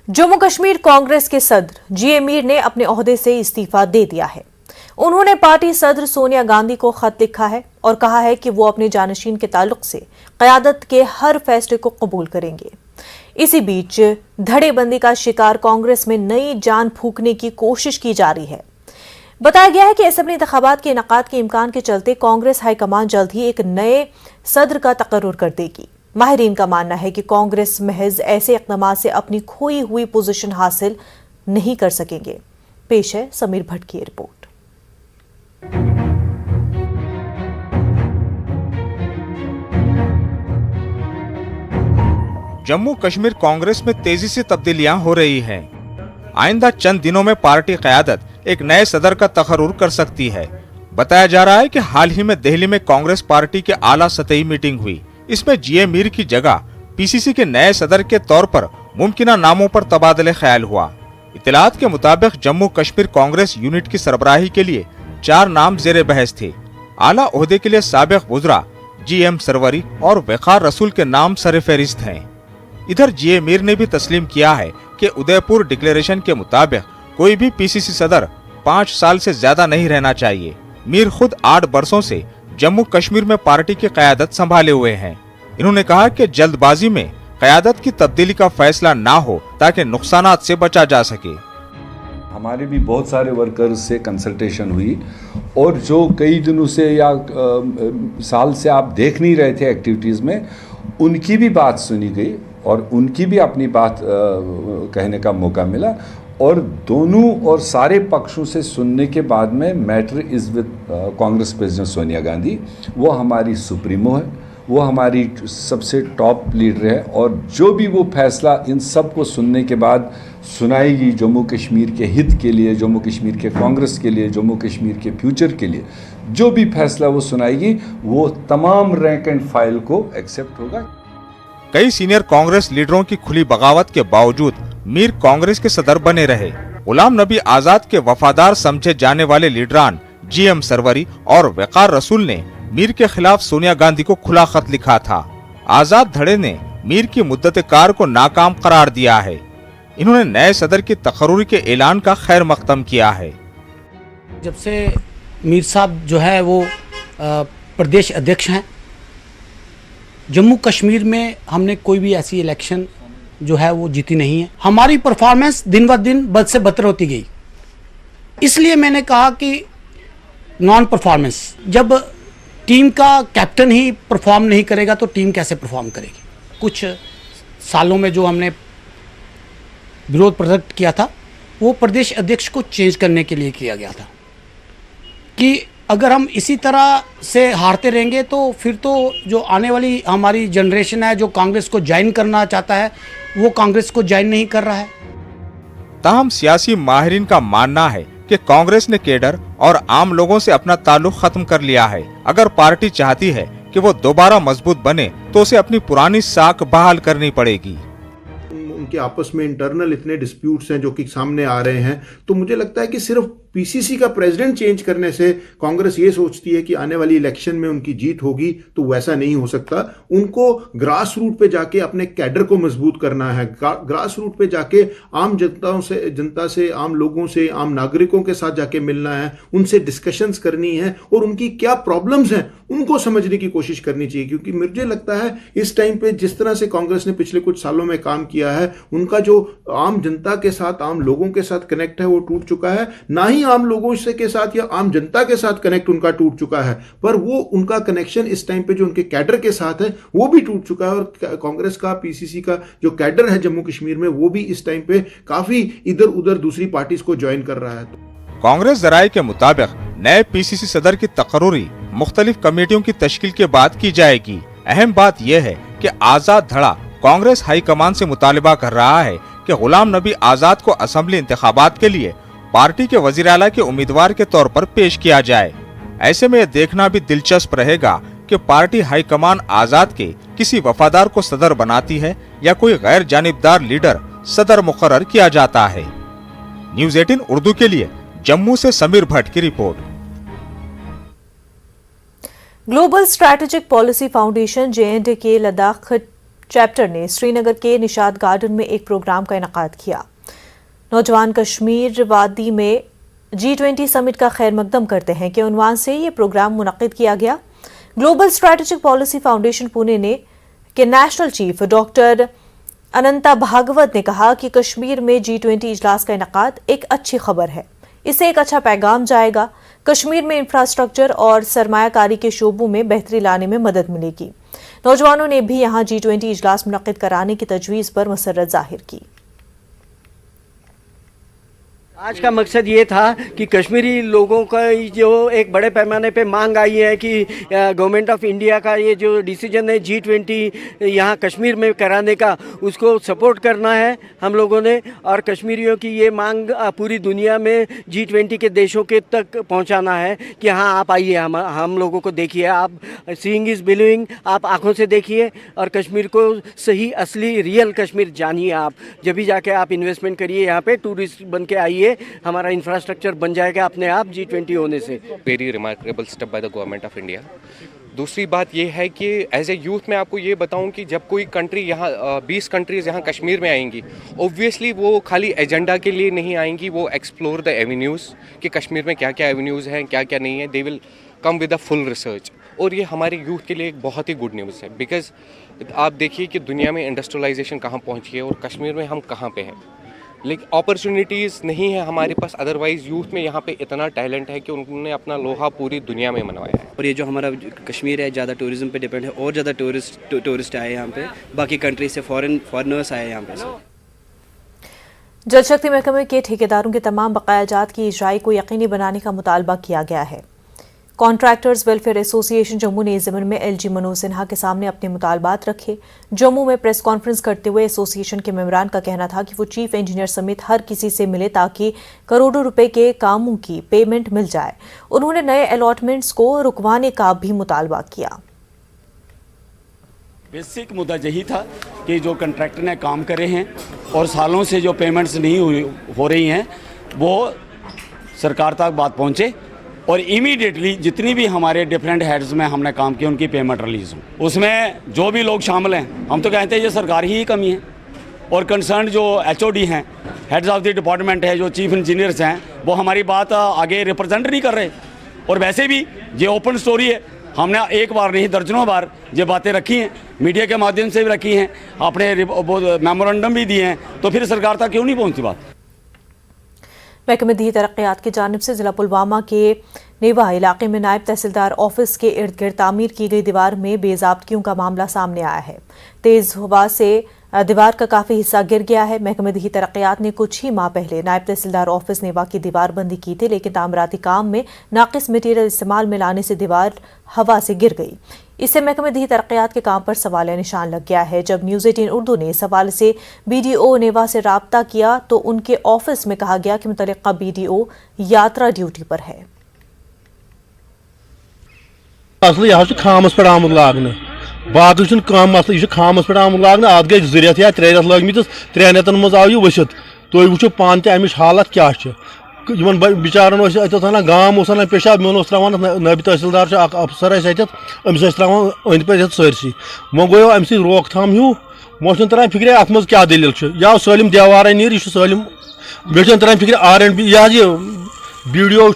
जम्मू कश्मीर कांग्रेस के सदर जी ए मीर ने अपने ओहदे से इस्तीफा दे दिया है। उन्होंने पार्टी सदर सोनिया गांधी को खत लिखा है और कहा है कि वो अपने जानशीन के ताल्लुक से क़यादत के हर फैसले को कबूल करेंगे। इसी बीच धड़ेबंदी का शिकार कांग्रेस में नई जान फूंकने की कोशिश की जा रही है। बताया गया है कि असेंबली इंतखाबात के इनेकाद के इम्कान के चलते कांग्रेस हाईकमान जल्द ही एक नए सदर का तकर्रुर कर देगी। माहिरीन का मानना है कि कांग्रेस महज ऐसे इक़दाम से अपनी खोई हुई पोजीशन हासिल नहीं कर सकेंगे। पेश है समीर भट्ट की रिपोर्ट। जम्मू कश्मीर कांग्रेस में तेजी से तब्दीलियां हो रही हैं। आइंदा चंद दिनों में पार्टी क़यादत एक नए सदर का तकर्रुर कर सकती है। बताया जा रहा है कि हाल ही में दिल्ली में कांग्रेस पार्टी के आला सतही मीटिंग हुई। इसमें जी ए मीर की जगह पीसीसी के नए सदर के तौर पर मुमकिना नामों पर तबादले ख्याल हुआ। इत्तलात के मुताबिक जम्मू कश्मीर कांग्रेस यूनिट की सरबराही के लिए 4 नाम जेर बहस थे। आला ओहदे के लिए साबिक वुज़रा GM सरवरी और वक़ार रसूल के नाम सरफहरिस्त हैं। इधर जी ए मीर ने भी तस्लीम किया है कि उदयपुर डिक्लेरेशन के मुताबिक कोई भी पीसीसी सदर 5 साल से ज्यादा नहीं रहना चाहिए। मीर खुद 8 बरसों से जम्मू कश्मीर में पार्टी की क़यादत संभाले हुए हैं। इन्होंने कहा कि जल्दबाजी में क़यादत की तब्दीली का फैसला ना हो ताकि नुकसानात से बचा जा सके। हमारे भी बहुत सारे वर्कर्स से कंसल्टेशन हुई और जो कई दिनों से या साल से आप देख नहीं रहे थे एक्टिविटीज़ में, उनकी भी बात सुनी गई और उनकी भी अपनी बात कहने का मौका मिला और दोनों और सारे पक्षों से सुनने के बाद में matter is with Congress president Sonia Gandhi. वो हमारी सुप्रीमो है, वो हमारी सबसे टॉप लीडर है और जो भी वो फैसला इन सब को सुनने के बाद सुनाएगी जम्मू कश्मीर के हित के लिए, जम्मू कश्मीर के कांग्रेस के लिए, जम्मू कश्मीर के फ्यूचर के लिए जो भी फैसला वो सुनाएगी वो तमाम रैंक एंड फाइल को एक्सेप्ट होगा। कई सीनियर कांग्रेस लीडरों की खुली बगावत के बावजूद मीर कांग्रेस के सदर बने रहे। गुलाम नबी आजाद के वफादार समझे जाने वाले लीडरान GM सरवरी और वक़ार रसूल ने मीर के खिलाफ सोनिया गांधी को खुला खत लिखा था। आजाद धड़े ने मीर की मुद्दत कार को नाकाम करार दिया है। इन्होंने नए सदर की तकर्रुर के ऐलान का खैर मकदम किया है। जब से मीर साहब जो है वो प्रदेश अध्यक्ष हैं, जम्मू कश्मीर में हमने कोई भी ऐसी इलेक्शन जो है वो जीती नहीं है। हमारी परफॉर्मेंस दिन ब दिन बद से बदतर होती गई। इसलिए मैंने कहा कि नॉन परफॉर्मेंस, जब टीम का कैप्टन ही परफॉर्म नहीं करेगा तो टीम कैसे परफॉर्म करेगी। कुछ सालों में जो हमने विरोध प्रकट किया था वो प्रदेश अध्यक्ष को चेंज करने के लिए किया गया था कि अगर हम इसी तरह से हारते रहेंगे तो फिर तो जो आने वाली हमारी जनरेशन है जो कांग्रेस को ज्वाइन करना चाहता है वो कांग्रेस को ज्वाइन नहीं कर रहा है। ताहम सियासी माहिरीन का मानना है कि कांग्रेस ने केडर और आम लोगों से अपना ताल्लुक खत्म कर लिया है। अगर पार्टी चाहती है कि वो दोबारा मजबूत बने तो उसे अपनी पुरानी साख बहाल करनी पड़ेगी। उनके आपस में इंटरनल इतने डिस्प्यूट्स हैं जो कि सामने आ रहे हैं, तो मुझे लगता है कि सिर्फ पीसीसी का प्रेसिडेंट चेंज करने से कांग्रेस ये सोचती है कि आने वाली इलेक्शन में उनकी जीत होगी, तो वैसा नहीं हो सकता। उनको ग्रास रूट पे जाके अपने कैडर को मजबूत करना है। ग्रास रूट पे जाके आम जनता से आम लोगों से, आम नागरिकों के साथ जाके मिलना है, उनसे डिस्कशंस करनी है और उनकी क्या प्रॉब्लम्स हैं उनको समझने की कोशिश करनी चाहिए। क्योंकि मुझे लगता है इस टाइम पे जिस तरह से कांग्रेस ने पिछले कुछ सालों में काम किया है, उनका जो आम जनता के साथ, आम लोगों के साथ कनेक्ट है वो टूट चुका है। ना ही आम लोगों से के साथ या आम जनता के साथ कनेक्ट उनका टूट चुका है, पर वो उनका कनेक्शन इस टाइम पे जो उनके कैडर के साथ है वो भी टूट चुका है। और कांग्रेस का, पीसीसी का जो कैडर है जम्मू कश्मीर में, वो भी इस टाइम पे काफी इधर उधर दूसरी पार्टीज को ज्वाइन कर रहा है। कांग्रेस जराये के मुताबिक नए पीसीसी सदर की तकर्रुरी मुख्तलिफ कमेटियों की तश्कील के बाद की जाएगी। अहम बात यह है कि आजाद धड़ा कांग्रेस हाईकमान से मुतालिबा कर रहा है कि गुलाम नबी आजाद को असेंबली इंतखाबात के लिए पार्टी के वजीर आला के उम्मीदवार के तौर पर पेश किया जाए। ऐसे में यह देखना भी दिलचस्प रहेगा कि पार्टी हाईकमान आजाद के किसी वफादार को सदर बनाती है या कोई गैर जानिबदार लीडर सदर मुकर्रर किया जाता है। न्यूज़ 18 उर्दू के लिए जम्मू से समीर भट्ट की report. Global strategic policy foundation J&K Ladakh chapter ने श्रीनगर के निशाद गार्डन में एक प्रोग्राम का इनेकाद किया। नौजवान कश्मीर वादी में G20 समिट का खैर मकदम करते हैं के उन्वान से ये प्रोग्राम मुनक्किद किया गया। Global strategic policy foundation Pune ने के नेशनल चीफ डॉक्टर अनंता भागवत ने कहा कि कश्मीर में G20 इजलास का इनेकाद एक अच्छी खबर है। इससे एक अच्छा पैगाम जाएगा। कश्मीर में इंफ्रास्ट्रक्चर और सरमायाकारी के शोबों में बेहतरी लाने में मदद मिलेगी। नौजवानों ने भी यहां G20 इजलास मुनक्किद कराने की तजवीज़ पर मसर्रत जाहिर की। आज का मकसद ये था कि कश्मीरी लोगों का जो एक बड़े पैमाने पे मांग आई है कि गवर्नमेंट ऑफ इंडिया का ये जो डिसीजन है G20 यहाँ कश्मीर में कराने का, उसको सपोर्ट करना है हम लोगों ने, और कश्मीरियों की ये मांग पूरी दुनिया में G20 के देशों के तक पहुँचाना है कि हाँ आप आइए, हम लोगों को देखिए, आप सीइंग इज़ बिलीविंग, आप आँखों से देखिए और कश्मीर को सही असली रियल कश्मीर जानिए। आप जब भी जाके आप इन्वेस्टमेंट करिए, यहाँ पे टूरिस्ट बन के आइए, हमारा इंफ्रास्ट्रक्चर बन जाएगा अपने आप G20 होने से। Very remarkable step by the government of India. दूसरी बात ये है कि एज ए यूथ मैं आपको ये बताऊं कि जब कोई कंट्री यहाँ 20 कंट्रीज़ यहाँ कश्मीर में आएंगी, ऑब्वियसली वो खाली एजेंडा के लिए नहीं आएंगी, वो एक्सप्लोर द एवेन्यूज़ कि कश्मीर में क्या क्या एवेन्यूज़ हैं, क्या क्या नहीं है। They will come with a full research, और ये हमारे यूथ के लिए एक बहुत ही गुड न्यूज़ है। बिकॉज आप देखिए कि दुनिया में इंडस्ट्रियलाइजेशन कहाँ पहुँची है और कश्मीर में हम कहाँ पे हैं, लेकिन अपॉर्चुनिटीज़ नहीं है हमारे पास। अदरवाइज़ यूथ में यहाँ पे इतना टैलेंट है कि उन्होंने अपना लोहा पूरी दुनिया में मनवाया है। और ये जो हमारा कश्मीर है ज़्यादा टूरिज़्म पे डिपेंड है, और ज़्यादा टूरिस्ट आए यहाँ पे, बाकी कंट्री से फॉरेनर्स आए यहाँ पे। जल शक्ति महकमे के ठेकेदारों के तमाम बकायाजात की इजराई को यकीनी बनाने का मुतालबा किया गया है। कॉन्ट्रैक्टर्स वेलफेयर एसोसिएशन जम्मू ने इस ज़मीन में LG मनोज सिन्हा के सामने अपने मुतालबात रखे। जम्मू में प्रेस कॉन्फ्रेंस करते हुए एसोसिएशन के मेंबरान का कहना था कि वो चीफ इंजीनियर समेत हर किसी से मिले ताकि करोड़ों रुपए के कामों की पेमेंट मिल जाए। उन्होंने नए अलॉटमेंट्स को रुकवाने का भी मुतालबा किया। बेसिक मुद्दा यही था कि जो कंट्रैक्टर ने काम करे हैं और सालों से जो पेमेंट्स नहीं हो रही हैं, वो सरकार तक बात पहुँचे और इमीडिएटली जितनी भी हमारे डिफरेंट हेड्स में हमने काम किया उनकी पेमेंट रिलीज़ हो। उसमें जो भी लोग शामिल हैं, हम तो कहते हैं ये सरकार ही कमी है, और कंसर्न जो HOD हैं, हेड्स ऑफ द डिपार्टमेंट है, जो चीफ इंजीनियर्स हैं, वो हमारी बात आगे रिप्रेजेंट नहीं कर रहे। और वैसे भी ये ओपन स्टोरी है, हमने एक बार नहीं दर्जनों बार ये बातें रखी हैं, मीडिया के माध्यम से भी रखी हैं, अपने मेमोरेंडम भी दिए हैं, तो फिर सरकार तक क्यों नहीं पहुँची बात। महकमे दी तरक्यात की जानिब से जिला पुलवामा के नेवा इलाके में नायब तहसीलदार ऑफिस के इर्द गिर्द तामीर की गई दीवार में बेज़ाब्तियों का मामला सामने आया है। तेज हवा से दीवार का काफी हिस्सा गिर गया है। महकमे दी तरक्यात ने कुछ ही माह पहले नायब तहसीलदार ऑफिस नेवा की दीवार बंदी की थी, लेकिन तामीराती काम में नाकिस मटीरियल इस्तेमाल में लाने से दीवार हवा से गिर गई। इससे महकमे दी तरक्यात के काम पर सवालिया निशान लग गया है। जब न्यूज़ 18 उर्दू ने इस हवाले से BDO नेवा से राब्ता किया तो उनके ऑफिस में कहा गया कि मुतल्लिका BDO यात्रा ड्यूटी पर है। मसला यह खामस पे आमुत लागने, बाकी कम मसला, यह खामस पे आमुत लागने। अत गई 2 रेत या 3 रेत लगित, 3 रेतन मज आव यह वसित। तुम वो पान तमिच हालत क्या बिचारन गाम पेशाब, मे त्रावान नायब तहसीलदार अफसर अमिस त्रावान अंद पे सरसी। वो गो अम रोकथाम हिू, वो तरान फिक्र अत मज क्या दलील या सलम देवार नीर, यह सलम बे तरान फिक्र R&B यह BDO